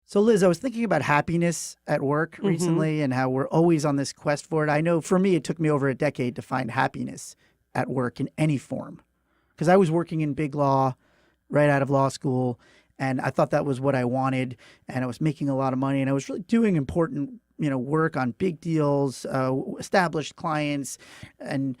So Liz, I was thinking about happiness at work recently and how we're always on this quest for it. I know for me, it took me over a decade to find happiness at work in any form because I was working in big law right out of law school and I thought that was what I wanted and I was making a lot of money and I was really doing important, work on big deals, established clients, and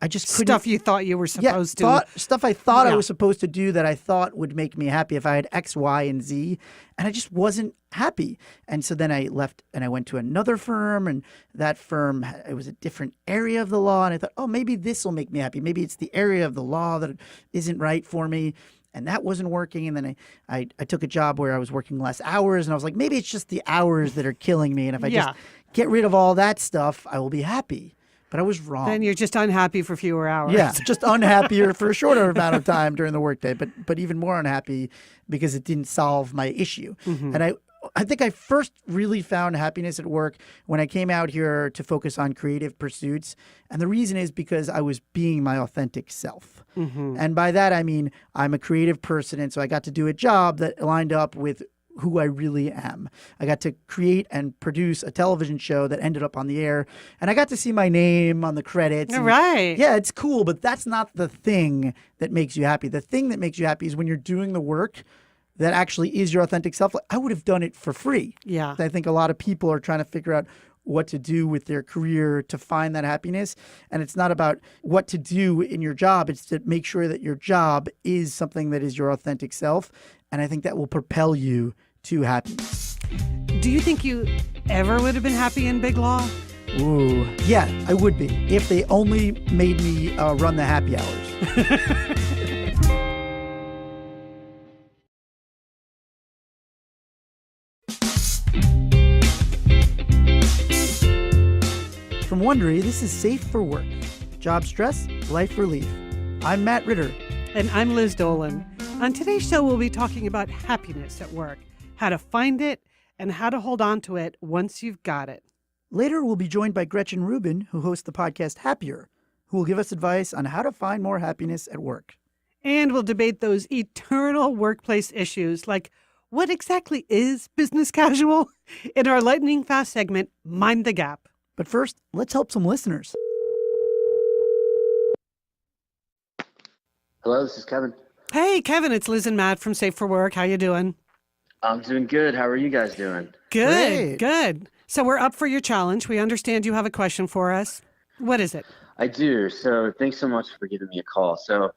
I just couldn't. Stuff you thought you were supposed to. Stuff I thought I was supposed to do that I thought would make me happy if I had X, Y, and Z. And I just wasn't happy. And so then I left and I went to another firm. And that firm, it was a different area of the law. And I thought, oh, maybe this will make me happy. Maybe it's the area of the law that isn't right for me. And that wasn't working. And then I took a job where I was working less hours. And I was like, maybe it's just the hours that are killing me. And if I just get rid of all that stuff, I will be happy. But I was wrong. Then you're just unhappy for fewer hours. Yeah, just unhappier for a shorter amount of time during the workday, but even more unhappy because it didn't solve my issue. And I think I first really found happiness at work when I came out here to focus on creative pursuits. And the reason is because I was being my authentic self. And by that, I mean, I'm a creative person. And so I got to do a job that lined up with who I really am. I got to create and produce a television show that ended up on the air, and I got to see my name on the credits. Right. Yeah, it's cool, but that's not the thing that makes you happy. The thing that makes you happy is when you're doing the work that actually is your authentic self. Like, I would have done it for free. Yeah. I think a lot of people are trying to figure out what to do with their career to find that happiness. And it's not about what to do in your job. It's to make sure that your job is something that is your authentic self. And I think that will propel you to happiness. Do you think you ever would have been happy in big law? Ooh, yeah, I would be if they only made me run the happy hours. From Wondery, this is Safe for Work. Job stress, life relief. I'm Matt Ritter. And I'm Liz Dolan. On today's show, we'll be talking about happiness at work, how to find it, and how to hold on to it once you've got it. Later, we'll be joined by Gretchen Rubin, who hosts the podcast Happier, who will give us advice on how to find more happiness at work. And we'll debate those eternal workplace issues, like what exactly is business casual, in our lightning fast segment, Mind the Gap. But first, let's help some listeners. Hello, this is Kevin. Hey, Kevin, it's Liz and Matt from Safe for Work. How you doing? I'm doing good. How are you guys doing? Good, good. So we're up for your challenge. We understand you have a question for us. What is it? I do. So thanks so much for giving me a call. So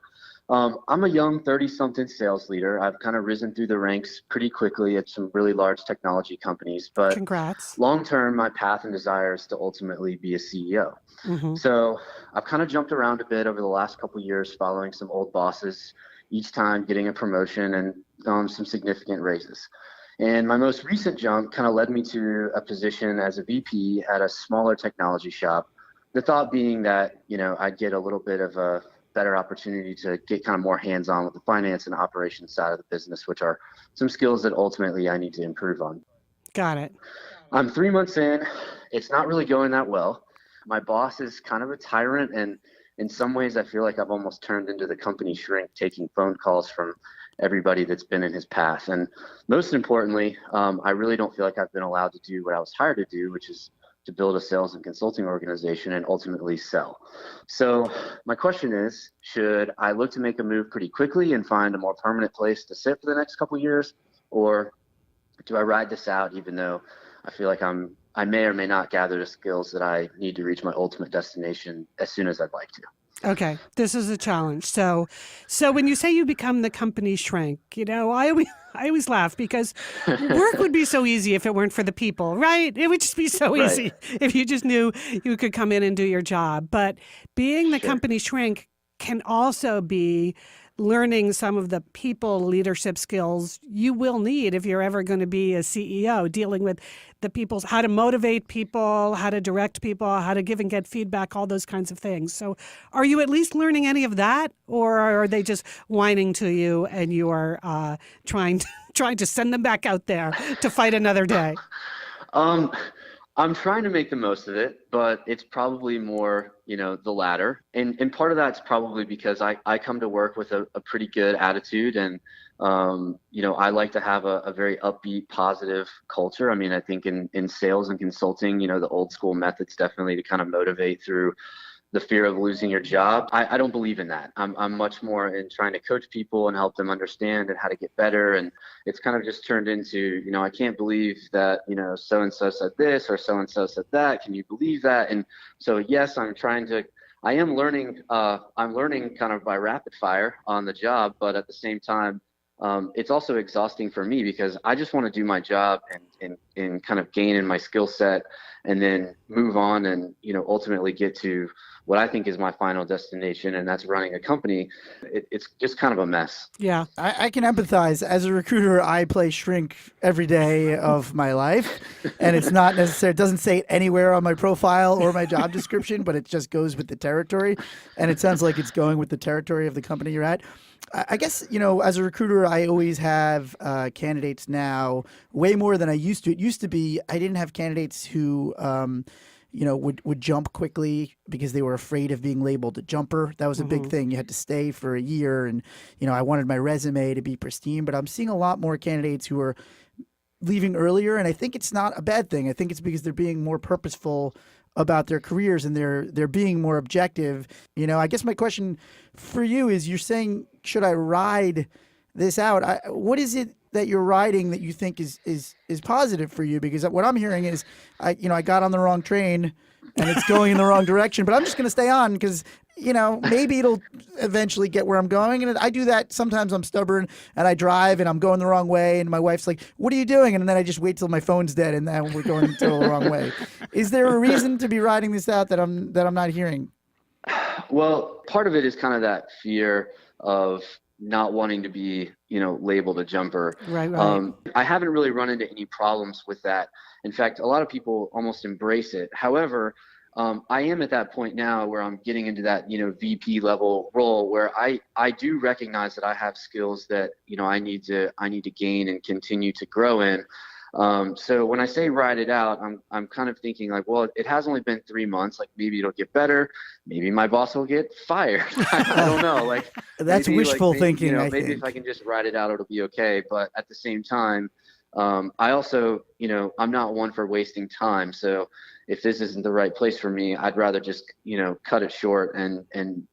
I'm a young 30-something sales leader. I've kind of risen through the ranks pretty quickly at some really large technology companies. But Congrats. long-term, my path and desire is to ultimately be a CEO. So I've kind of jumped around a bit over the last couple of years following some old bosses, each time getting a promotion and some significant raises. And my most recent jump kind of led me to a position as a VP at a smaller technology shop. The thought being that, I'd get a little bit of a better opportunity to get kind of more hands-on with the finance and operations side of the business, which are some skills that ultimately I need to improve on. Got it. I'm 3 months in. It's not really going that well. My boss is kind of a tyrant, and in some ways I feel like I've almost turned into the company shrink, taking phone calls from everybody that's been in his path. And most importantly, I really don't feel like I've been allowed to do what I was hired to do, which is to build a sales and consulting organization and ultimately sell. So my question is, should I look to make a move pretty quickly and find a more permanent place to sit for the next couple of years? Or do I ride this out even though I feel like I may or may not gather the skills that I need to reach my ultimate destination as soon as I'd like to? Okay, this is a challenge. So when you say you become the company shrink, I always laugh because work would be so easy if it weren't for the people, right? It would just be so easy if you just knew you could come in and do your job. But being the company shrink can also be learning some of the people leadership skills you will need if you're ever going to be a CEO, dealing with the people's, how to motivate people, how to direct people, how to give and get feedback, all those kinds of things. So are you at least learning any of that, or are they just whining to you and you are trying to send them back out there to fight another day? I'm trying to make the most of it, but it's probably more, the latter. And part of that's probably because I come to work with a pretty good attitude and I like to have a very upbeat, positive culture. I mean, I think in sales and consulting, the old school methods definitely to kind of motivate through the fear of losing your job. I don't believe in that. I'm much more in trying to coach people and help them understand and how to get better. And it's kind of just turned into, I can't believe that, so-and-so said this or so-and-so said that. Can you believe that? And so, yes, I'm learning kind of by rapid fire on the job, but at the same time, it's also exhausting for me because I just want to do my job and kind of gain in my skill set and then move on and, ultimately get to what I think is my final destination, and that's running a company. It's just kind of a mess. Yeah. I can empathize. As a recruiter, I play shrink every day of my life, and it's not necessary. It doesn't say it anywhere on my profile or my job description, but it just goes with the territory, and it sounds like it's going with the territory of the company you're at. I guess, as a recruiter, I always have candidates now way more than I used to. It used to be I didn't have candidates who would jump quickly because they were afraid of being labeled a jumper. That was a big thing. You had to stay for a year, and I wanted my resume to be pristine. But I'm seeing a lot more candidates who are leaving earlier, and I think it's not a bad thing. I think it's because they're being more purposeful about their careers and they're being more objective. I guess my question for you is, you're saying, should I ride this out? What is it that you're riding that you think is positive for you? Because what I'm hearing is, I got on the wrong train and it's going in the wrong direction, but I'm just going to stay on because, maybe it'll eventually get where I'm going. And I do that. Sometimes I'm stubborn and I drive and I'm going the wrong way. And my wife's like, what are you doing? And then I just wait till my phone's dead and then we're going the wrong way. Is there a reason to be riding this out that I'm not hearing? Well, part of it is kind of that fear of not wanting to be, labeled a jumper. Right. I haven't really run into any problems with that. In fact, a lot of people almost embrace it. However, I am at that point now where I'm getting into that, VP level role where I do recognize that I have skills that, I need to gain and continue to grow in. So when I say ride it out, I'm kind of thinking like, well, it has only been 3 months. Like maybe it'll get better. Maybe my boss will get fired. I don't know. Like that's wishful thinking. Maybe if I can just ride it out, it'll be okay. But at the same time, I also, I'm not one for wasting time. So if this isn't the right place for me, I'd rather just, cut it short and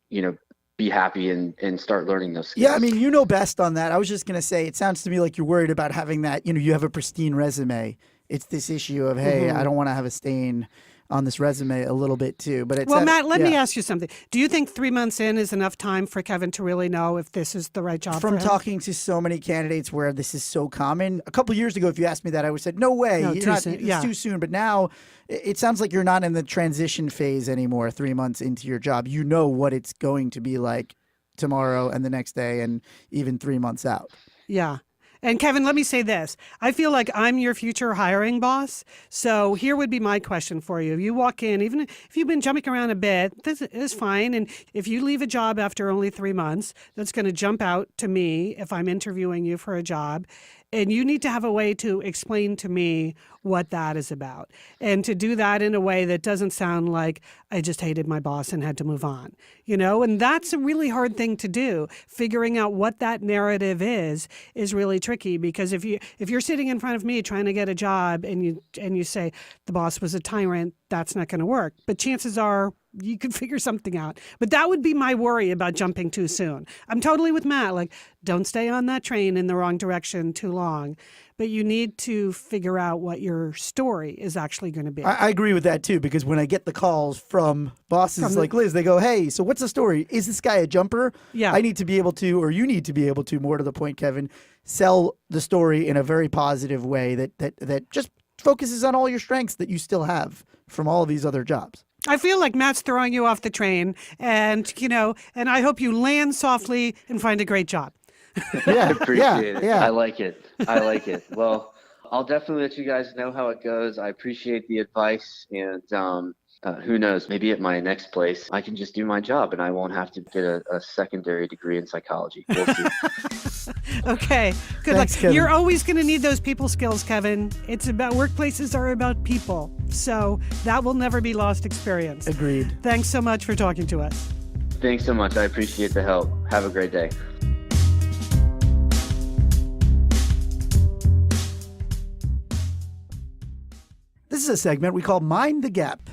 be happy and start learning those skills. Yeah, I mean, best on that. I was just going to say, it sounds to me like you're worried about having that, you have a pristine resume. It's this issue of, hey, I don't want to have a stain on this resume a little bit too. But it's Matt, let me ask you something. Do you think 3 months in is enough time for Kevin to really know if this is the right job for him? From talking to so many candidates where this is so common. A couple of years ago, if you asked me that, I would have said, no way. No, it's too soon. But now it sounds like you're not in the transition phase anymore 3 months into your job. You know what it's going to be like tomorrow and the next day and even 3 months out. Yeah. And Kevin, let me say this. I feel like I'm your future hiring boss. So here would be my question for you. You walk in, even if you've been jumping around a bit, this is fine. And if you leave a job after only 3 months, that's going to jump out to me if I'm interviewing you for a job. And you need to have a way to explain to me what that is about. And to do that in a way that doesn't sound like I just hated my boss and had to move on. And that's a really hard thing to do. Figuring out what that narrative is really tricky, because if you're sitting in front of me trying to get a job and you say the boss was a tyrant, that's not going to work. But chances are you could figure something out. But that would be my worry about jumping too soon. I'm totally with Matt. Like, don't stay on that train in the wrong direction too long. But you need to figure out what your story is actually going to be. I agree with that too, because when I get the calls from bosses like Liz, they go, hey, so what's the story? Is this guy a jumper? Yeah. I need to be able to, or you need to be able to, more to the point, Kevin, sell the story in a very positive way that just focuses on all your strengths that you still have from all of these other jobs. I feel like Matt's throwing you off the train, and I hope you land softly and find a great job. Yeah, appreciate it. Yeah. I like it. Well, I'll definitely let you guys know how it goes. I appreciate the advice, and who knows, maybe at my next place, I can just do my job and I won't have to get a secondary degree in psychology. We'll see. Okay, good Thanks, luck. Kevin. You're always going to need those people skills, Kevin. Workplaces are about people, so that will never be lost experience. Agreed. Thanks so much for talking to us. Thanks so much. I appreciate the help. Have a great day. This is a segment we call Mind the Gap.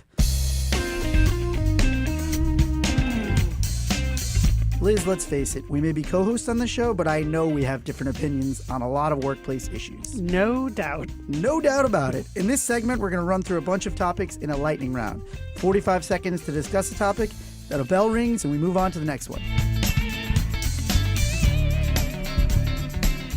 Liz, let's face it, we may be co-hosts on the show, but I know we have different opinions on a lot of workplace issues. No doubt. No doubt about it. In this segment, we're going to run through a bunch of topics in a lightning round. 45 seconds to discuss a topic, then a bell rings, and we move on to the next one.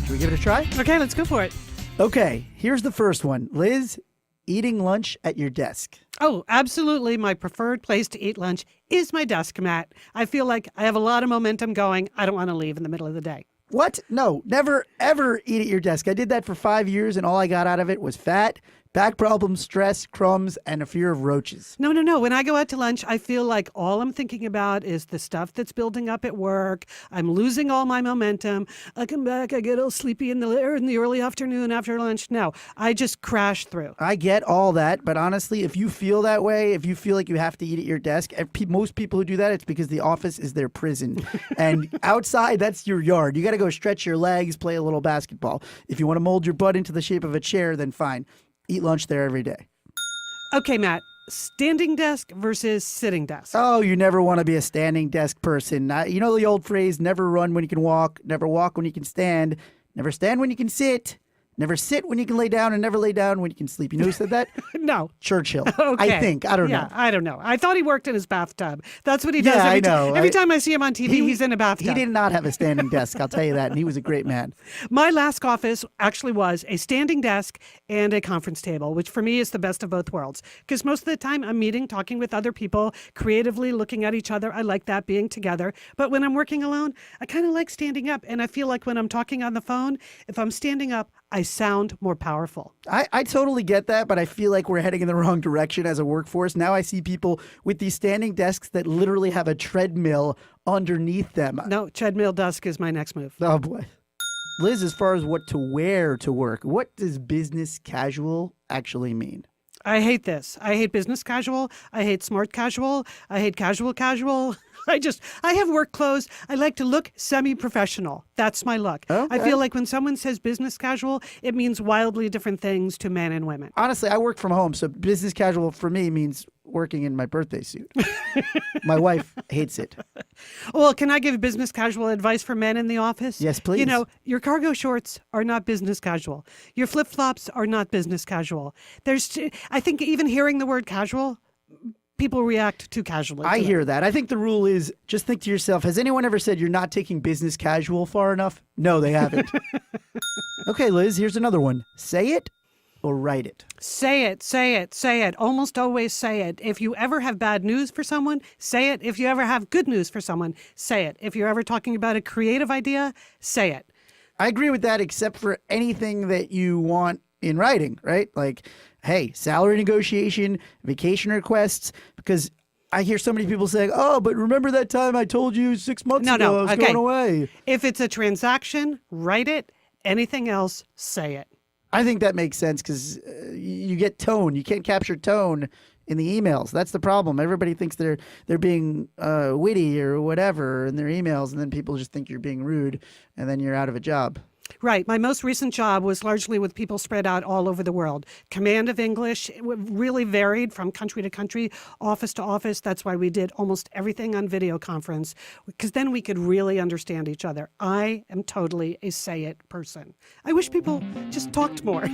Should we give it a try? Okay, let's go for it. Okay, here's the first one. Liz, eating lunch at your desk. Oh, absolutely. My preferred place to eat lunch is my desk, Matt. I feel like I have a lot of momentum going. I don't want to leave in the middle of the day. What? No, never, ever eat at your desk. I did that for 5 years, and all I got out of it was fat, back problems, stress, crumbs, and a fear of roaches. No. When I go out to lunch, I feel like all I'm thinking about is the stuff that's building up at work. I'm losing all my momentum. I come back, I get all sleepy in the early afternoon after lunch. No, I just crash through. I get all that, but honestly, if you feel that way, if you feel like you have to eat at your desk, most people who do that, it's because the office is their prison. And outside, that's your yard. You got to go stretch your legs, play a little basketball. If you want to mold your butt into the shape of a chair, then fine. Eat lunch there every day. Okay, Matt, standing desk versus sitting desk. Oh, you never want to be a standing desk person. You know the old phrase, never run when you can walk, never walk when you can stand, never stand when you can sit, never sit when you can lay down, and never lay down when you can sleep. You know who said that? No. Churchill. Okay. I think. I don't know. I don't know. I thought he worked in his bathtub. That's what he does. Yeah, I know. Every time I see him on TV, he's in a bathtub. He did not have a standing desk, I'll tell you that, and he was a great man. My last office actually was a standing desk and a conference table, which for me is the best of both worlds. Because most of the time I'm meeting, talking with other people, creatively looking at each other. I like that, being together. But when I'm working alone, I kind of like standing up. And I feel like when I'm talking on the phone, if I'm standing up, I sound more powerful. I totally get that, but I feel like we're heading in the wrong direction as a workforce. Now I see people with these standing desks that literally have a treadmill underneath them. No, treadmill desk is my next move. Oh, boy. Liz, as far as what to wear to work, what does business casual actually mean? I hate this. I hate business casual. I hate smart casual. I hate casual casual. I have work clothes. I like to look semi-professional. That's my look. Okay. I feel like when someone says business casual, it means wildly different things to men and women. Honestly, I work from home, so business casual for me means working in my birthday suit. My wife hates it. Well, can I give business casual advice for men in the office? Yes, please. You know, your cargo shorts are not business casual. Your flip-flops are not business casual. I think even hearing the word casual, people react too casually. I hear that. I think the rule is just think to yourself, has anyone ever said you're not taking business casual far enough? No, they haven't. Okay, Liz, here's another one. Say it or write it. Say it, say it, say it. Almost always say it. If you ever have bad news for someone, say it. If you ever have good news for someone, say it. If you're ever talking about a creative idea, say it. I agree with that, except for anything that you want in writing, right? Like, hey, salary negotiation, vacation requests, because I hear so many people saying, oh, but remember that time I told you 6 months ago I was going away. If it's a transaction, write it. Anything else, say it. I think that makes sense because you get tone. You can't capture tone in the emails. That's the problem. Everybody thinks they're being witty or whatever in their emails, and then people just think you're being rude, and then you're out of a job. Right. My most recent job was largely with people spread out all over the world. Command of English really varied from country to country, office to office. That's why we did almost everything on video conference, because then we could really understand each other. I am totally a say it person. I wish people just talked more.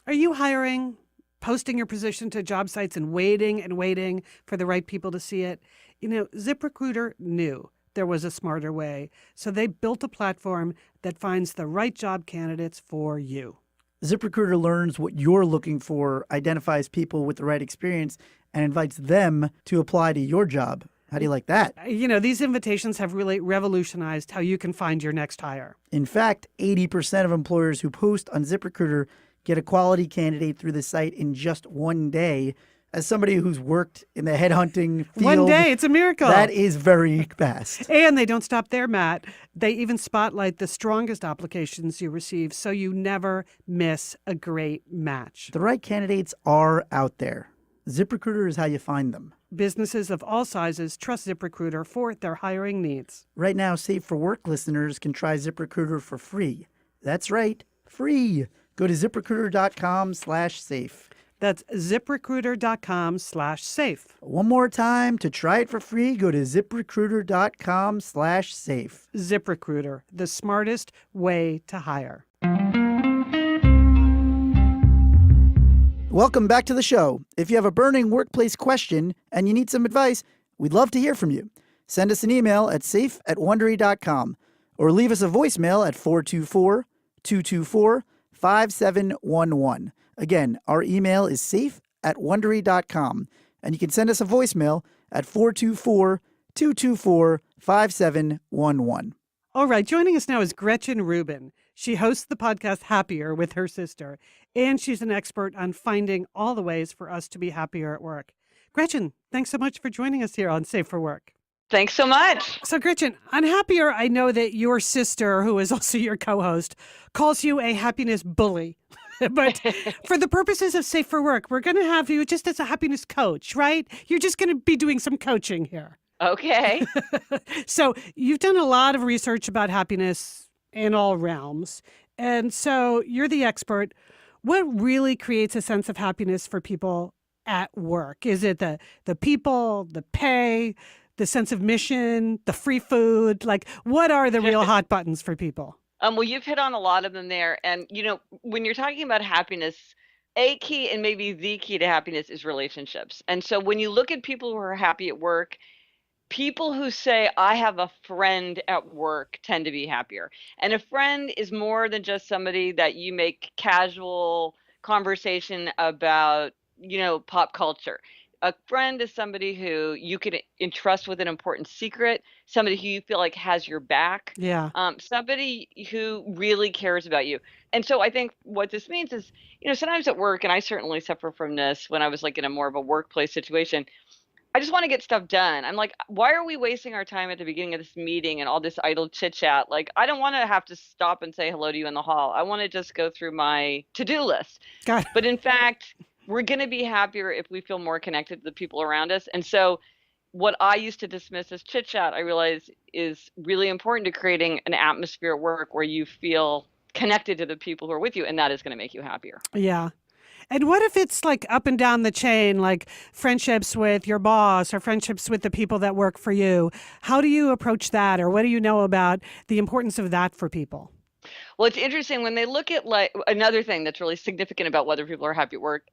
Are you hiring, posting your position to job sites and waiting for the right people to see it? You know, ZipRecruiter knew there was a smarter way. So they built a platform that finds the right job candidates for you. ZipRecruiter learns what you're looking for, identifies people with the right experience, and invites them to apply to your job. How do you like that? You know, these invitations have really revolutionized how you can find your next hire. In fact, 80% of employers who post on ZipRecruiter get a quality candidate through the site in just 1 day. As somebody who's worked in the headhunting field, 1 day, it's a miracle. That is very fast. And they don't stop there, Matt. They even spotlight the strongest applications you receive, so you never miss a great match. The right candidates are out there. ZipRecruiter is how you find them. Businesses of all sizes trust ZipRecruiter for their hiring needs. Right now, Safe for Work listeners can try ZipRecruiter for free. That's right, free. Go to ZipRecruiter.com/safe. That's ZipRecruiter.com/safe. One more time, to try it for free, go to ZipRecruiter.com/safe. ZipRecruiter, the smartest way to hire. Welcome back to the show. If you have a burning workplace question and you need some advice, we'd love to hear from you. Send us an email at safe@wondery.com or leave us a voicemail at 424-224-5711. Again, our email is safe@wondery.com, and you can send us a voicemail at 424-224-5711. All right, joining us now is Gretchen Rubin. She hosts the podcast Happier with her sister, and she's an expert on finding all the ways for us to be happier at work. Gretchen, thanks so much for joining us here on Safe for Work. Thanks so much. So, Gretchen, on Happier, I know that your sister, who is also your co-host, calls you a happiness bully. But for the purposes of Safe for Work, we're going to have you just as a happiness coach, right? You're just going to be doing some coaching here. Okay. So you've done a lot of research about happiness in all realms. And so you're the expert. What really creates a sense of happiness for people at work? Is it the people, the pay, the sense of mission, the free food? Like, what are the real hot buttons for people? Well, you've hit on a lot of them there. And, when you're talking about happiness, a key and maybe the key to happiness is relationships. And so when you look at people who are happy at work, people who say, I have a friend at work tend to be happier. And a friend is more than just somebody that you make casual conversation about, pop culture. A friend is somebody who you can entrust with an important secret, somebody who you feel like has your back, somebody who really cares about you. And so I think what this means is, sometimes at work, and I certainly suffer from this when I was like in a more of a workplace situation, I just want to get stuff done. I'm like, why are we wasting our time at the beginning of this meeting and all this idle chit chat? Like, I don't want to have to stop and say hello to you in the hall. I want to just go through my to-do list. But in fact, we're going to be happier if we feel more connected to the people around us. And so what I used to dismiss as chit chat, I realize is really important to creating an atmosphere at work where you feel connected to the people who are with you. And that is going to make you happier. Yeah. And what if it's like up and down the chain, like friendships with your boss or friendships with the people that work for you? How do you approach that? Or what do you know about the importance of that for people? Well, it's interesting when they look at like another thing that's really significant about whether people are happy at work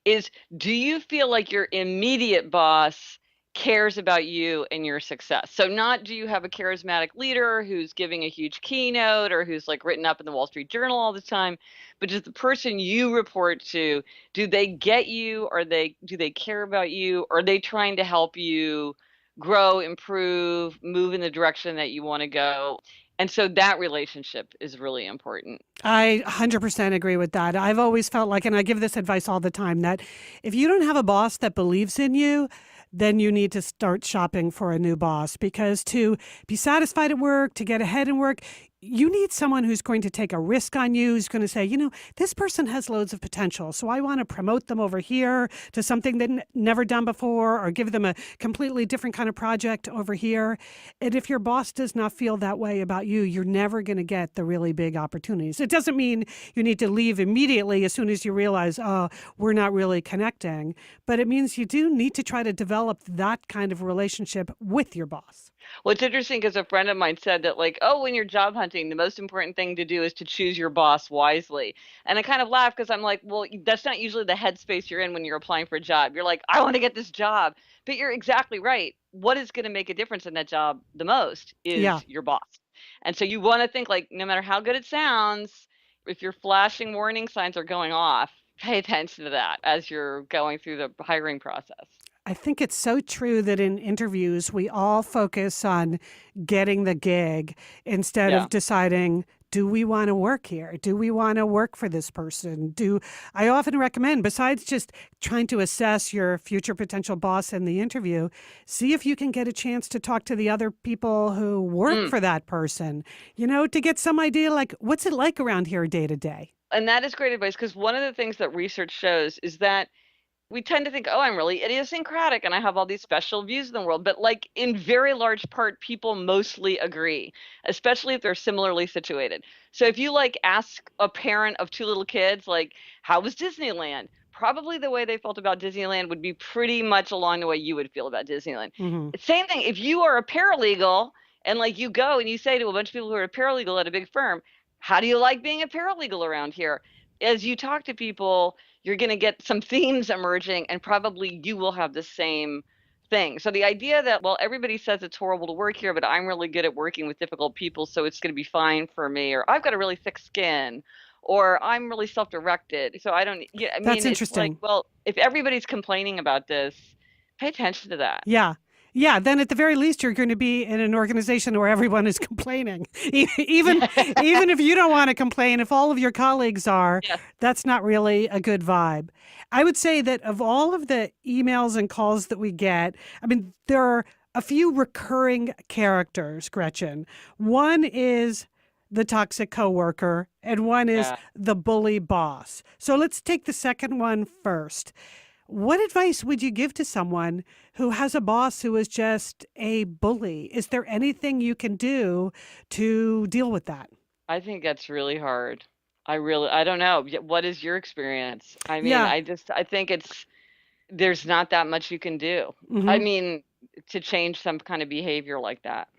is, do you feel like your immediate boss cares about you and your success? So not do you have a charismatic leader who's giving a huge keynote or who's like written up in the Wall Street Journal all the time, but does the person you report to, do they get you? Or do they care about you? Or are they trying to help you grow, improve, move in the direction that you want to go? And so that relationship is really important. I 100% agree with that. I've always felt like, and I give this advice all the time, that if you don't have a boss that believes in you, then you need to start shopping for a new boss, because to be satisfied at work, to get ahead in work, you need someone who's going to take a risk on you, who's going to say, this person has loads of potential, so I want to promote them over here to something they've never done before, or give them a completely different kind of project over here. And if your boss does not feel that way about you, you're never going to get the really big opportunities. It doesn't mean you need to leave immediately as soon as you realize, oh, we're not really connecting. But it means you do need to try to develop that kind of relationship with your boss. Well, it's interesting because a friend of mine said that, like, when you're job hunting, the most important thing to do is to choose your boss wisely. And I kind of laugh because I'm like, well, that's not usually the headspace you're in when you're applying for a job. You're like, I want to get this job. But you're exactly right. What is going to make a difference in that job the most is your boss. And so you want to think, like, no matter how good it sounds, if your flashing warning signs are going off, pay attention to that as you're going through the hiring process. I think it's so true that in interviews, we all focus on getting the gig instead of deciding, do we want to work here? Do we want to work for this person? I often recommend, besides just trying to assess your future potential boss in the interview, see if you can get a chance to talk to the other people who work for that person, to get some idea, like, what's it like around here day to day? And that is great advice, because one of the things that research shows is that we tend to think, oh, I'm really idiosyncratic and I have all these special views in the world. But like in very large part, people mostly agree, especially if they're similarly situated. So if you like ask a parent of two little kids, like, how was Disneyland? Probably the way they felt about Disneyland would be pretty much along the way you would feel about Disneyland. Hmm. Same thing, if you are a paralegal and like you go and you say to a bunch of people who are a paralegal at a big firm, how do you like being a paralegal around here? As you talk to people, you're going to get some themes emerging and probably you will have the same thing. So the idea that, well, everybody says it's horrible to work here, but I'm really good at working with difficult people, so it's going to be fine for me, or I've got a really thick skin, or I'm really self-directed. So I don't, yeah, I That's mean, it's like, interesting. well, if everybody's complaining about this, pay attention to that. Yeah. Yeah, then at the very least, you're going to be in an organization where everyone is complaining. Even even if you don't want to complain, if all of your colleagues are, Yeah. that's not really a good vibe. I would say that of all of the emails and calls that we get, I mean, there are a few recurring characters, Gretchen. One is the toxic coworker, and one is Yeah. the bully boss. So let's take the second one first. What advice would you give to someone who has a boss who is just a bully? Is there anything you can do to deal with that? I think that's really hard. I don't know. What is your experience? I mean, Yeah. I think there's not that much you can do. I Hmm. mean, to change some kind of behavior like that.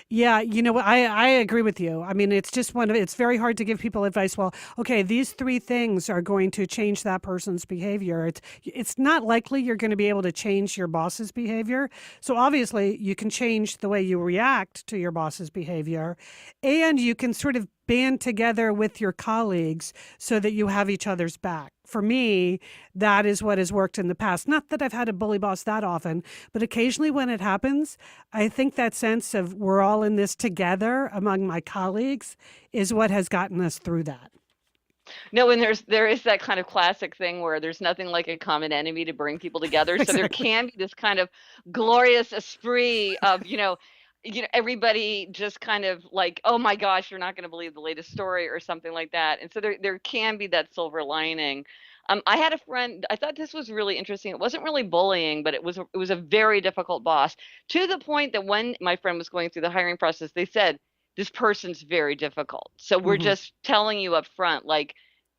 Yeah, you know what? I agree with you. I mean, it's just it's very hard to give people advice. Well, okay, these three things are going to change that person's behavior. It's not likely you're going to be able to change your boss's behavior. So obviously, you can change the way you react to your boss's behavior, and you can sort of band together with your colleagues so that you have each other's back. For me, that is what has worked in the past. Not that I've had a bully boss that often, but occasionally when it happens, I think that sense of we're all in this together among my colleagues is what has gotten us through that. No, and there is that kind of classic thing where there's nothing like a common enemy to bring people together. So there Exactly. can be this kind of glorious esprit of, everybody just kind of like, oh my gosh, you're not going to believe the latest story or something like that. And so there can be that silver lining. I had a friend, I thought this was really interesting. It wasn't really bullying, but it was a very difficult boss, to the point that when my friend was going through the hiring process, they said, this person's very difficult. So we're Hmm. just telling you up front, like,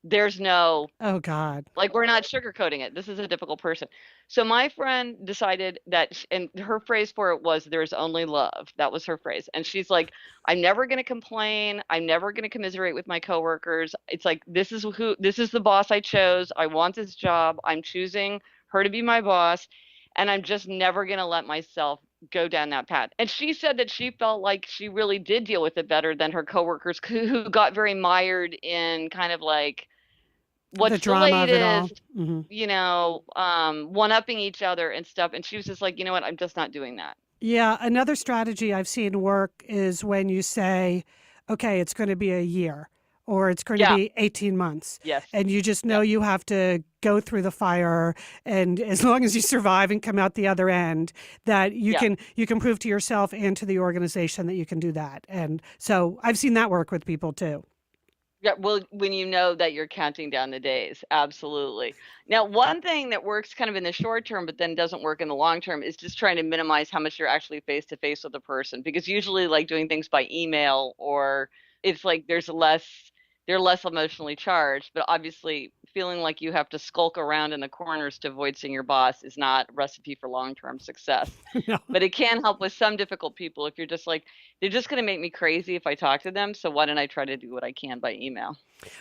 there's no, Oh, God. like, we're not sugarcoating it. This is a difficult person. So my friend decided that, and her phrase for it was, there's only love. That was her phrase. And she's like, I'm never going to complain. I'm never going to commiserate with my coworkers. It's like, this is the boss I chose. I want this job. I'm choosing her to be my boss. And I'm just never going to let myself go down that path. And she said that she felt like she really did deal with it better than her coworkers who got very mired in kind of like, The what's the drama of it all. latest, Hmm. one-upping each other and stuff. And she was just like, you know what, I'm just not doing that. Yeah, another strategy I've seen work is when you say, okay, it's going to be a year or it's going to Yeah. be 18 months. Yes. And you just know Yep. you have to go through the fire. And as long as you survive and come out the other end, that you Yeah. can prove to yourself and to the organization that you can do that. And so I've seen that work with people too. Yeah, well, when you know that you're counting down the days, absolutely. Now, one thing that works kind of in the short term, but then doesn't work in the long term, is just trying to minimize how much you're actually face to face with a person. Because usually, like doing things by email, or it's like they're less emotionally charged. But obviously, feeling like you have to skulk around in the corners to avoid seeing your boss is not a recipe for long term success. No. But it can help with some difficult people if you're just like, they're just going to make me crazy if I talk to them. So why don't I try to do what I can by email?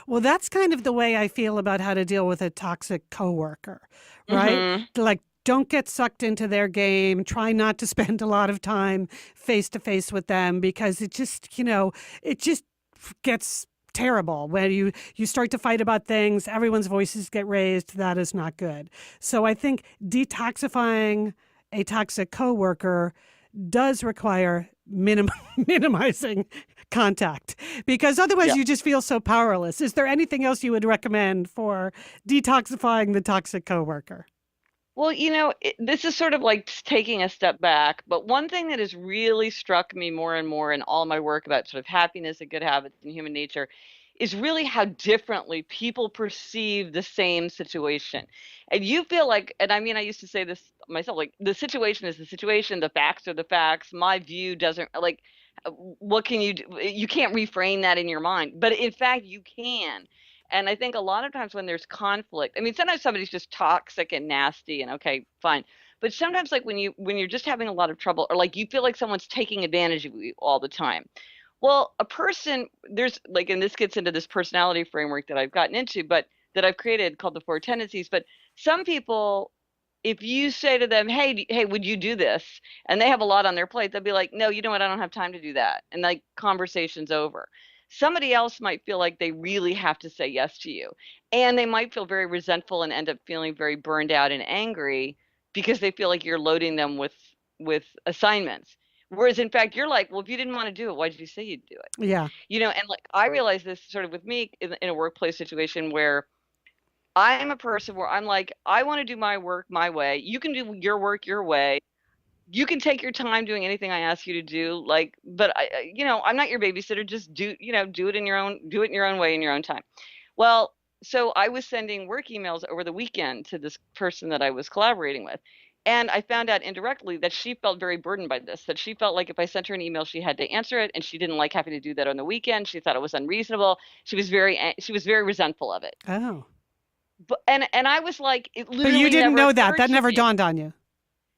Well, that's kind of the way I feel about how to deal with a toxic coworker, right? Hmm. Like, don't get sucked into their game. Try not to spend a lot of time face to face with them because it just gets terrible when you start to fight about things, everyone's voices get raised. That is not good. So I think detoxifying a toxic coworker does require minimizing contact because otherwise Yeah. you just feel so powerless. Is there anything else you would recommend for detoxifying the toxic coworker? Well, this is sort of like taking a step back. But one thing that has really struck me more and more in all my work about sort of happiness and good habits and human nature is really how differently people perceive the same situation. And you feel like, and I mean, I used to say this myself, like the situation is the situation, the facts are the facts. My view doesn't, like, what can you do? You can't reframe that in your mind, but in fact, you can. And I think a lot of times when there's conflict, I mean, sometimes somebody's just toxic and nasty and okay, fine. But sometimes like when you're just having a lot of trouble, or like you feel like someone's taking advantage of you all the time. Well, a person, there's like, and this gets into this personality framework that I've gotten into, but that I've created called the 4 tendencies. But some people, if you say to them, hey, would you do this? And they have a lot on their plate, they'll be like, no, you know what? I don't have time to do that. And like conversation's over. Somebody else might feel like they really have to say yes to you. And they might feel very resentful and end up feeling very burned out and angry because they feel like you're loading them with assignments. Whereas in fact, you're like, well, if you didn't want to do it, why did you say you'd do it? Yeah. And like I realized this sort of with me in a workplace situation where I'm a person where I'm like, I want to do my work my way. You can do your work your way. You can take your time doing anything I ask you to do. Like, but I'm not your babysitter. Just do it in your own way in your own time. Well, so I was sending work emails over the weekend to this person that I was collaborating with. And I found out indirectly that she felt very burdened by this, that she felt like if I sent her an email, she had to answer it. And she didn't like having to do that on the weekend. She thought it was unreasonable. She was very resentful of it. Oh. But, and I was like, it literally But you didn't know that. occurred That to never me. Never dawned on you.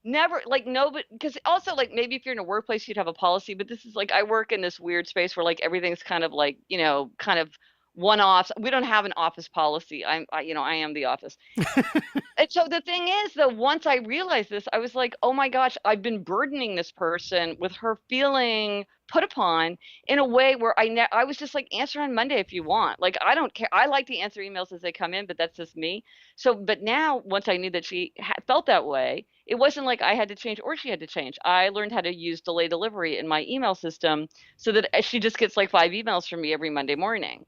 Never, like, no, but because also like maybe if you're in a workplace you'd have a policy, but this is like I work in this weird space where like everything's kind of like kind of one-offs. We don't have an office policy. I am the office. And so the thing is though, once I realized this, I was like, oh my gosh, I've been burdening this person with her feeling put upon in a way where I was just like, answer on Monday if you want. Like, I don't care. I like to answer emails as they come in, but that's just me. So, but now once I knew that she felt that way, it wasn't like I had to change or she had to change. I learned how to use delay delivery in my email system so that she just gets like 5 emails from me every Monday morning.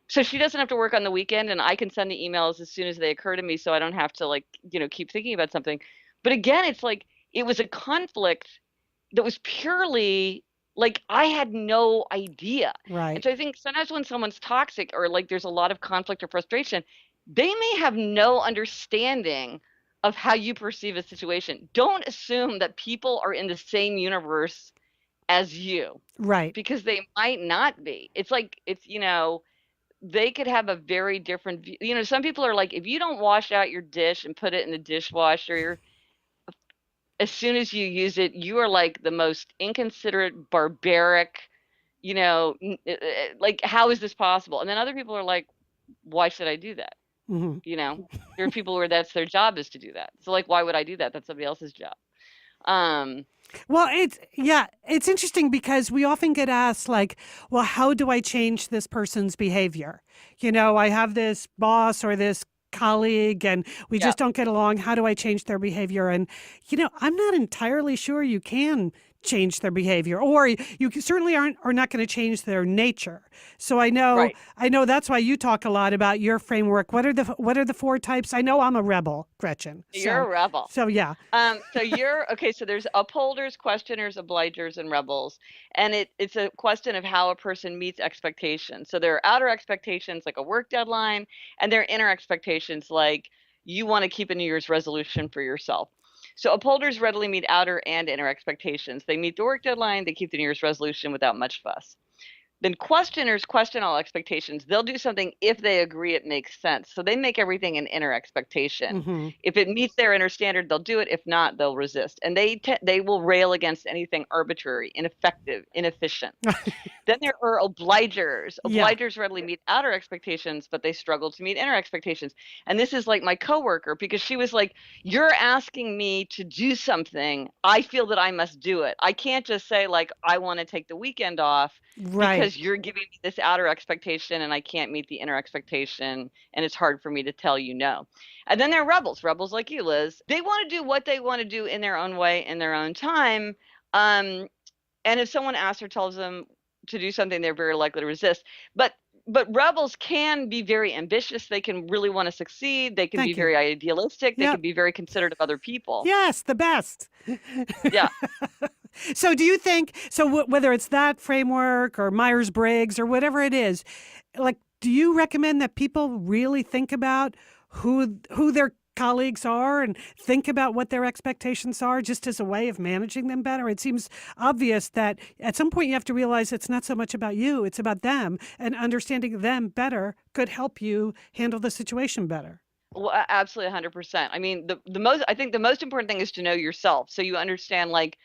So she doesn't have to work on the weekend and I can send the emails as soon as they occur to me so I don't have to like, keep thinking about something. But again, it's like it was a conflict that was purely like I had no idea. Right. And so I think sometimes when someone's toxic or like there's a lot of conflict or frustration, they may have no understanding of how you perceive a situation. Don't assume that people are in the same universe as you. Right. Because they might not be. It's like they could have a very different view. Some people are like, if you don't wash out your dish and put it in the dishwasher, as soon as you use it, you are like the most inconsiderate, barbaric, like, how is this possible? And then other people are like, why should I do that? Mm-hmm. There are people where that's their job is to do that. So like, why would I do that? That's somebody else's job. Well, it's interesting because we often get asked like, well, how do I change this person's behavior? I have this boss or this colleague and we just don't get along. How do I change their behavior? And, I'm not entirely sure you can change their behavior, or you certainly are not going to change their nature. So I know that's why you talk a lot about your framework. What are the 4 types? I know I'm a rebel, Gretchen. You're a rebel. So yeah. So you're okay. So there's upholders, questioners, obligers, and rebels, and it's a question of how a person meets expectations. So there are outer expectations like a work deadline, and there are inner expectations like you want to keep a New Year's resolution for yourself. So upholders readily meet outer and inner expectations. They meet the work deadline. They keep the New Year's resolution without much fuss. Then questioners question all expectations. They'll do something if they agree it makes sense. So they make everything an inner expectation. Mm-hmm. If it meets their inner standard, they'll do it. If not, they'll resist. And they will rail against anything arbitrary, ineffective, inefficient. Then there are obligers. Obligers readily meet outer expectations, but they struggle to meet inner expectations. And this is like my coworker, because she was like, you're asking me to do something. I feel that I must do it. I can't just say like, I want to take the weekend off. Right. Because you're giving me this outer expectation and I can't meet the inner expectation and it's hard for me to tell you no. And then there are rebels like you, Liz. They want to do what they want to do in their own way, in their own time. And if someone asks or tells them to do something, they're very likely to resist. But rebels can be very ambitious. They can really want to succeed. They can be very idealistic. They can be very considerate of other people. Yes, the best. Yeah. So do you think, whether it's that framework or Myers-Briggs or whatever it is, like, Do you recommend that people really think about who their colleagues are and think about what their expectations are just as a way of managing them better? It seems obvious that at some point you have to realize it's not so much about you, it's about them, and understanding them better could help you handle the situation better. Well, absolutely 100%. I mean, I think the most important thing is to know yourself. So you understand, like,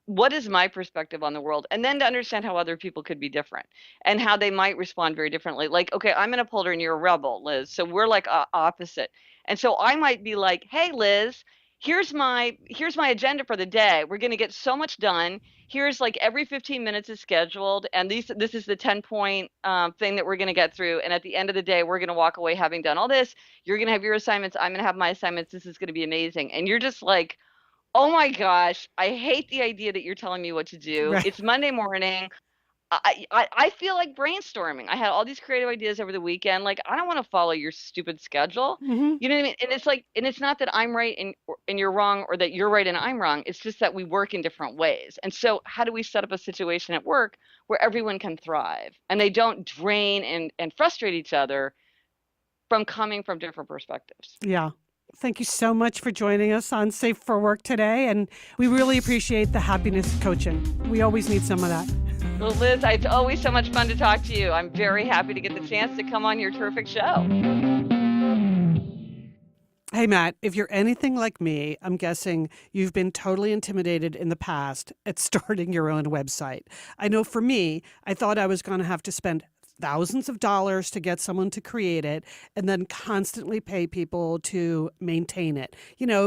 what is my perspective on the world? And then to understand how other people could be different and how they might respond very differently. Like, okay, I'm an upholder and you're a rebel, Liz. So we're like opposite. And so I might be like, hey, Liz, here's my agenda for the day. We're going to get so much done. Here's like every 15 minutes is scheduled. And this is the 10-point thing that we're going to get through. And at the end of the day, we're going to walk away having done all this. You're going to have your assignments. I'm going to have my assignments. This is going to be amazing. And you're just like, oh my gosh, I hate the idea that you're telling me what to do. Right. It's Monday morning. I feel like brainstorming. I had all these creative ideas over the weekend. Like, I don't want to follow your stupid schedule. Mm-hmm. You know what I mean? And it's like, and it's not that I'm right and you're wrong, or that you're right and I'm wrong. It's just that we work in different ways. And so how do we set up a situation at work where everyone can thrive and they don't drain and frustrate each other from coming from different perspectives? Yeah. Thank you so much for joining us on Safe for Work today. And we really appreciate the happiness coaching. We always need some of that. Well, Liz, it's always so much fun to talk to you. I'm very happy to get the chance to come on your terrific show. Hey, Matt, if you're anything like me, I'm guessing you've been totally intimidated in the past at starting your own website. I know for me, I thought I was going to have to spend thousands of dollars to get someone to create it and then constantly pay people to maintain it,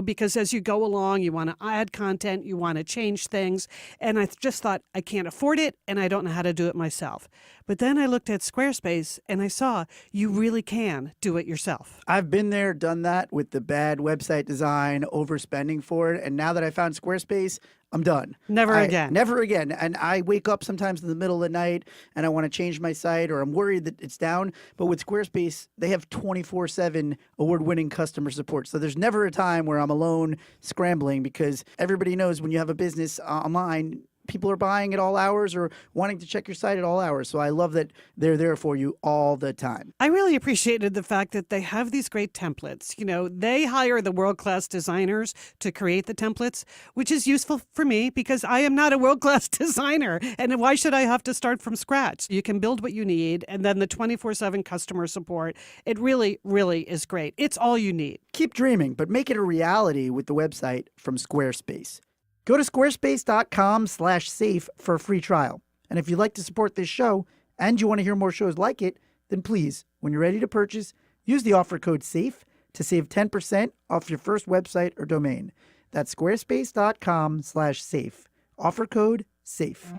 because as you go along, you want to add content, you want to change things. And I just thought, I can't afford it and I don't know how to do it myself. But then I looked at Squarespace and I saw you really can do it yourself. I've been there, done that with the bad website design, overspending for it. And now that I found Squarespace, I'm done. Never again. Never again. And I wake up sometimes in the middle of the night and I want to change my site, or I'm worried that it's down. But with Squarespace, they have 24/7 award-winning customer support. So there's never a time where I'm alone scrambling, because everybody knows when you have a business online, people are buying at all hours or wanting to check your site at all hours. So I love that they're there for you all the time. I really appreciated the fact that they have these great templates. They hire the world-class designers to create the templates, which is useful for me because I am not a world-class designer. And why should I have to start from scratch? You can build what you need, and then the 24/7 customer support, it really, really is great. It's all you need. Keep dreaming, but make it a reality with the website from Squarespace. Go to squarespace.com/safe for a free trial. And if you'd like to support this show and you want to hear more shows like it, then please, when you're ready to purchase, use the offer code SAFE to save 10% off your first website or domain. That's squarespace.com/safe. Offer code SAFE.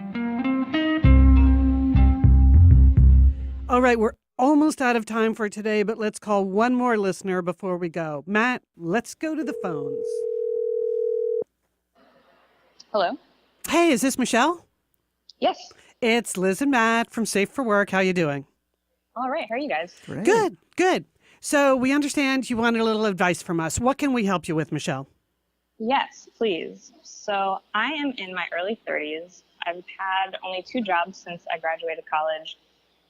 All right, we're almost out of time for today, but let's call one more listener before we go. Matt, let's go to the phones. Hello. Hey, is this Michelle? Yes. It's Liz and Matt from Safe for Work. How you doing? All right. How are you guys? Great. Good. So we understand you wanted a little advice from us. What can we help you with, Michelle? Yes, please. So I am in my early 30s. I've had only 2 jobs since I graduated college,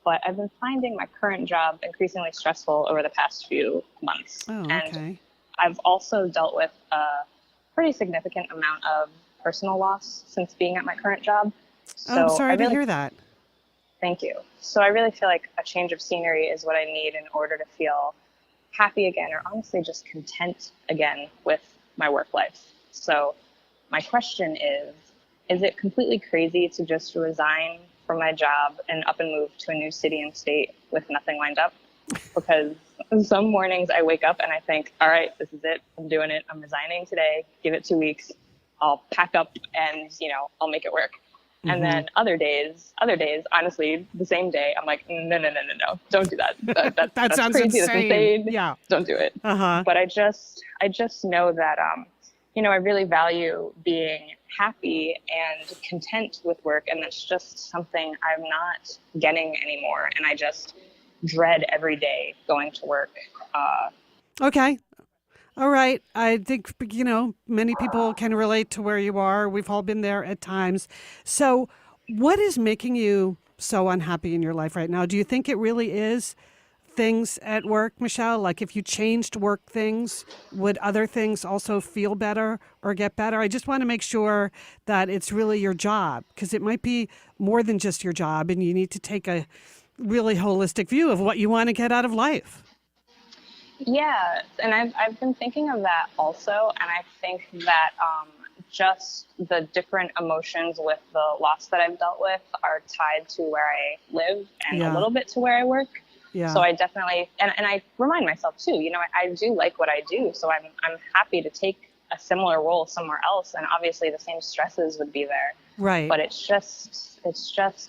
but I've been finding my current job increasingly stressful over the past few months. Oh, and okay. I've also dealt with a pretty significant amount of personal loss since being at my current job. So I'm sorry to hear that. Thank you. So I really feel like a change of scenery is what I need in order to feel happy again, or honestly just content again with my work life. So my question is it completely crazy to just resign from my job and up and move to a new city and state with nothing lined up? Because some mornings I wake up and I think, all right, this is it. I'm doing it. I'm resigning today. Give it 2 weeks. I'll pack up and, I'll make it work. Mm-hmm. And then other days, honestly, the same day, I'm like, no, don't do that. That's sounds crazy. insane. That's insane. Yeah. Don't do it. Uh-huh. But I just know that, I really value being happy and content with work. And that's just something I'm not getting anymore. And I just dread every day going to work. Okay. All right. I think, many people can relate to where you are. We've all been there at times. So what is making you so unhappy in your life right now? Do you think it really is things at work, Michelle? Like if you changed work things, would other things also feel better or get better? I just want to make sure that it's really your job, because it might be more than just your job, and you need to take a really holistic view of what you want to get out of life. Yeah, and I've been thinking of that also, and I think that just the different emotions with the loss that I've dealt with are tied to where I live and a little bit to where I work. Yeah. So I definitely, and I remind myself too, I do like what I do, so I'm happy to take a similar role somewhere else, and obviously the same stresses would be there. Right. But it's just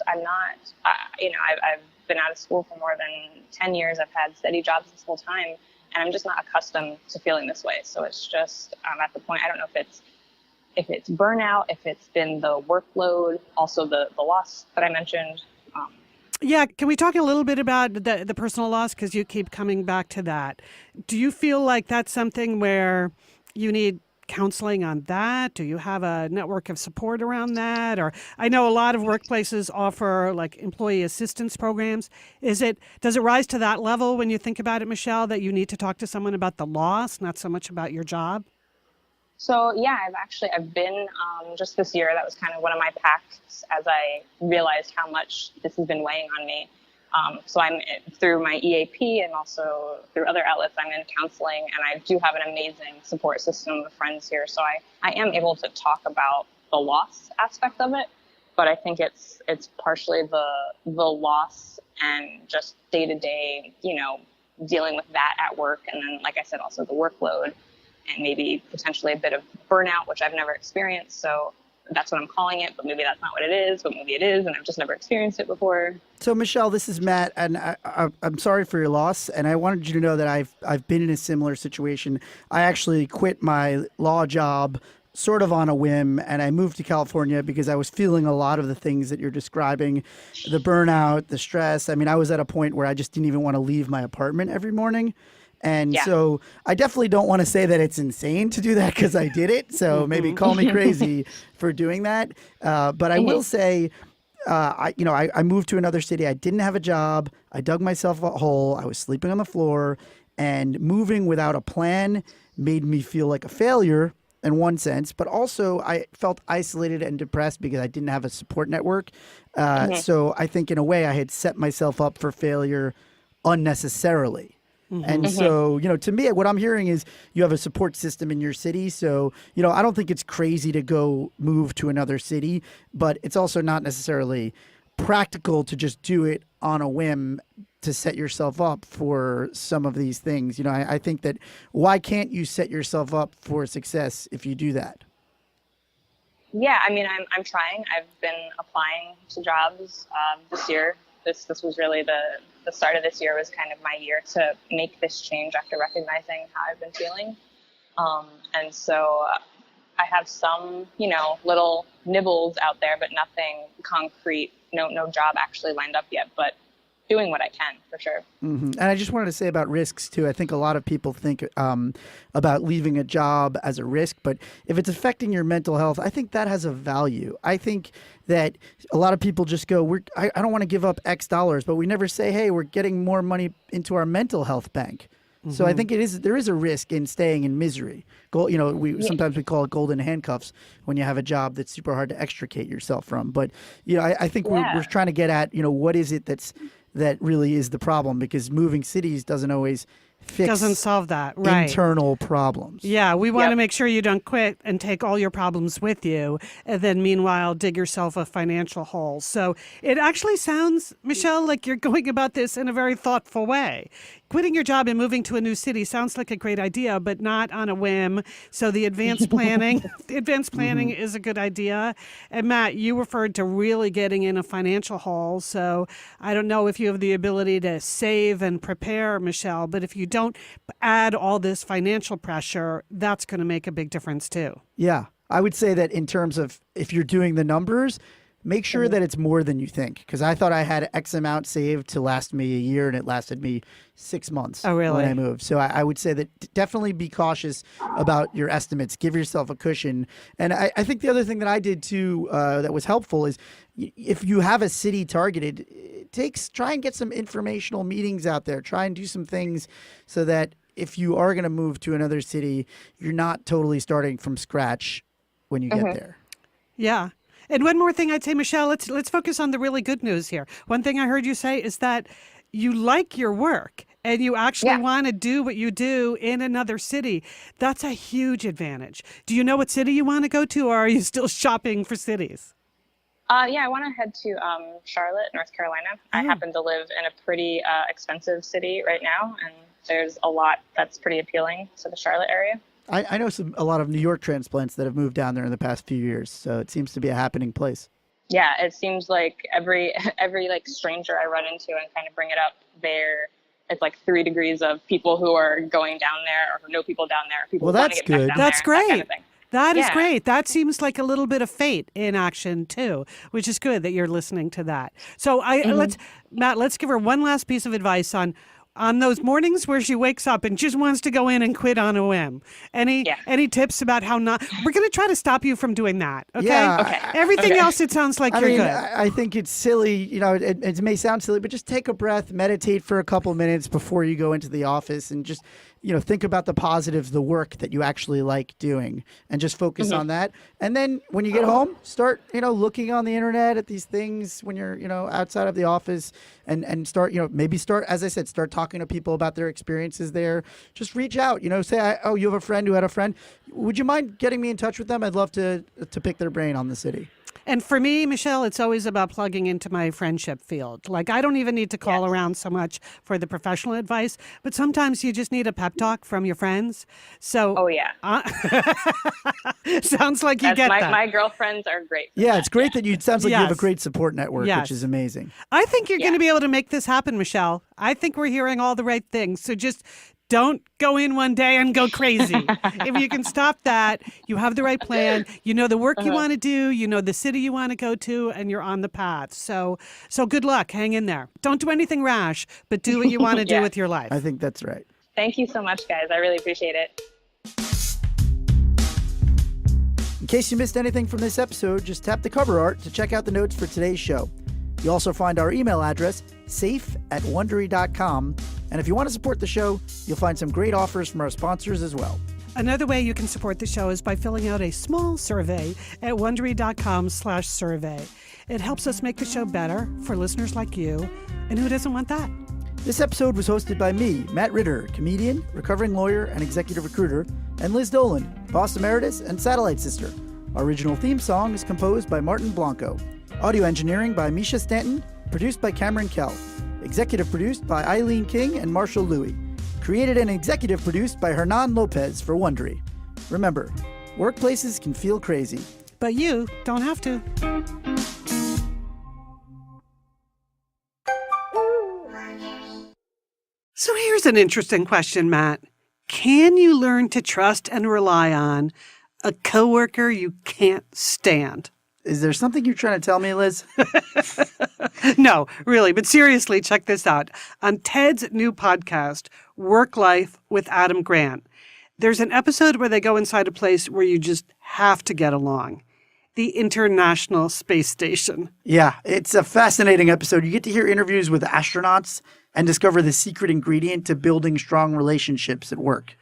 I'm not, I've been out of school for more than 10 years. I've had steady jobs this whole time, and I'm just not accustomed to feeling this way. So it's just, I'm at the point, I don't know if it's burnout, if it's been the workload, also the loss that I mentioned. Yeah, can we talk a little bit about the personal loss, because you keep coming back to that? Do you feel like that's something where you need counseling on that? Do you have a network of support around that? Or I know a lot of workplaces offer like employee assistance programs. Does it rise to that level when you think about it, Michelle, that you need to talk to someone about the loss, not so much about your job? So yeah, I've been just this year. That was kind of one of my pacts as I realized how much this has been weighing on me. So I'm through my EAP and also through other outlets, I'm in counseling, and I do have an amazing support system of friends here. So I am able to talk about the loss aspect of it, but I think it's partially the loss and just day to day, dealing with that at work. And then, like I said, also the workload and maybe potentially a bit of burnout, which I've never experienced. So that's what I'm calling it, but maybe that's not what it is, but maybe it is, and I've just never experienced it before. So, Michelle, this is Matt, and I'm sorry for your loss, and I wanted you to know that I've been in a similar situation. I actually quit my law job sort of on a whim, and I moved to California because I was feeling a lot of the things that you're describing, the burnout, the stress. I mean, I was at a point where I just didn't even want to leave my apartment every morning. And so I definitely don't want to say that it's insane to do that, because I did it. So maybe call me crazy for doing that. But I will say, I moved to another city. I didn't have a job. I dug myself a hole. I was sleeping on the floor, and moving without a plan made me feel like a failure in one sense, but also I felt isolated and depressed because I didn't have a support network. So I think in a way I had set myself up for failure unnecessarily. And so, to me, what I'm hearing is you have a support system in your city. So, I don't think it's crazy to go move to another city, but it's also not necessarily practical to just do it on a whim to set yourself up for some of these things. I think that why can't you set yourself up for success if you do that? Yeah, I mean, I'm trying. I've been applying to jobs this year. This was really the start of this year was kind of my year to make this change after recognizing how I've been feeling. And so I have some, little nibbles out there, but nothing concrete, no job actually lined up yet, but doing what I can for sure. And I just wanted to say about risks too. I think a lot of people think about leaving a job as a risk, but if it's affecting your mental health, I think that has a value. I think that a lot of people just go, I don't want to give up X dollars, but we never say, hey, we're getting more money into our mental health bank. So I think there is a risk in staying in misery. Sometimes we call it golden handcuffs when you have a job that's super hard to extricate yourself from. But I think we're trying to get at what is it that really is the problem, because moving cities doesn't always doesn't solve that, right? Internal problems. Yeah, we want to make sure you don't quit and take all your problems with you, and then meanwhile dig yourself a financial hole. So it actually sounds, Michelle, like you're going about this in a very thoughtful way. Quitting your job and moving to a new city sounds like a great idea, but not on a whim. So the advanced planning is a good idea. And Matt, you referred to really getting in a financial hole. So I don't know if you have the ability to save and prepare, Michelle, but if you don't add all this financial pressure, that's going to make a big difference too. Yeah. I would say that in terms of if you're doing the numbers, make sure that it's more than you think. Because I thought I had X amount saved to last me a year, and it lasted me 6 months when I moved. So I would say that definitely be cautious about your estimates. Give yourself a cushion. And I think the other thing that I did too that was helpful is if you have a city targeted, try and get some informational meetings out there. Try and do some things so that if you are going to move to another city, you're not totally starting from scratch when you get there. Yeah. And one more thing I'd say, Michelle, let's focus on the really good news here. One thing I heard you say is that you like your work and you actually want to do what you do in another city. That's a huge advantage. Do you know what city you want to go to, or are you still shopping for cities? I want to head to Charlotte, North Carolina. I happen to live in a pretty expensive city right now, and there's a lot that's pretty appealing to the Charlotte area. I know a lot of New York transplants that have moved down there in the past few years, so it seems to be a happening place. Yeah, it seems like every like stranger I run into and kind of bring it up there, it's like 3 degrees of people who are going down there or who know people down there. People that's good. That's great. That kind of thing. That is great. That seems like a little bit of fate in action too, which is good that you're listening to that. So let's give her one last piece of advice on those mornings where she wakes up and just wants to go in and quit on a whim. Any tips about how not? We're going to try to stop you from doing that. Okay. Yeah, okay. Everything else, it sounds like you're good. I think it's silly. You know, it may sound silly, but just take a breath, meditate for a couple minutes before you go into the office, and just think about the positives, the work that you actually like doing, and just focus on that. And then when you get home, start looking on the internet at these things when you're outside of the office, and start as I said, start talking to people about their experiences there. Just reach out, say, you have a friend who had a friend. Would you mind getting me in touch with them? I'd love to pick their brain on the city. And for me, Michelle, it's always about plugging into my friendship field. Like, I don't even need to call around so much for the professional advice, but sometimes you just need a pep talk from your friends. So, sounds like you get that. My girlfriends are great. It's great that it sounds like you have a great support network, which is amazing. I think you're going to be able to make this happen, Michelle. I think we're hearing all the right things. So just don't go in one day and go crazy. If you can stop that, you have the right plan. You know the work you want to do. You know the city you want to go to, and you're on the path. So good luck. Hang in there. Don't do anything rash, but do what you want to do with your life. I think that's right. Thank you so much, guys. I really appreciate it. In case you missed anything from this episode, just tap the cover art to check out the notes for today's show. You'll also find our email address, safe@wondery.com. And if you want to support the show, you'll find some great offers from our sponsors as well. Another way you can support the show is by filling out a small survey at wondery.com/survey. It helps us make the show better for listeners like you. And who doesn't want that? This episode was hosted by me, Matt Ritter, comedian, recovering lawyer, and executive recruiter, and Liz Dolan, boss emeritus and satellite sister. Our original theme song is composed by Martin Blanco. Audio engineering by Misha Stanton, produced by Cameron Kell. Executive produced by Eileen King and Marshall Louie. Created and executive produced by Hernan Lopez for Wondery. Remember, workplaces can feel crazy, but you don't have to. So here's an interesting question, Matt. Can you learn to trust and rely on a coworker you can't stand? Is there something you're trying to tell me, Liz? No, really. But seriously, check this out. On Ted's new podcast, Work Life with Adam Grant, there's an episode where they go inside a place where you just have to get along. The International Space Station. Yeah, it's a fascinating episode. You get to hear interviews with astronauts and discover the secret ingredient to building strong relationships at work.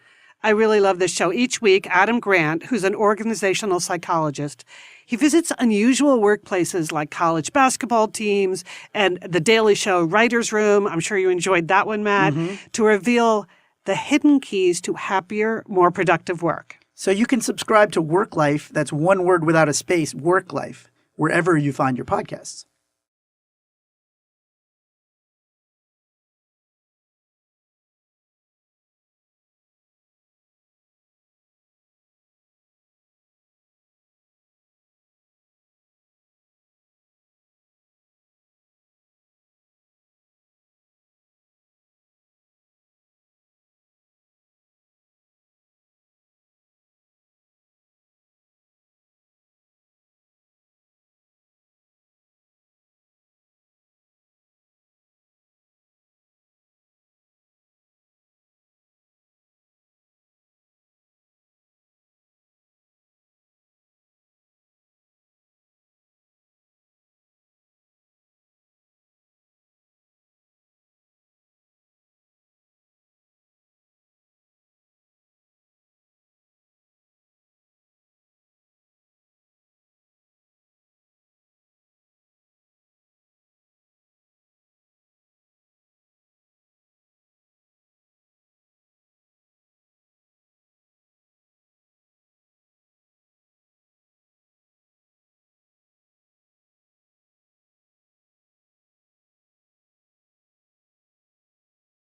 I really love this show. Each week, Adam Grant, who's an organizational psychologist, he visits unusual workplaces like college basketball teams and the Daily Show writer's room. I'm sure you enjoyed that one, Matt, to reveal the hidden keys to happier, more productive work. So you can subscribe to Work Life, that's one word without a space, Work Life, wherever you find your podcasts.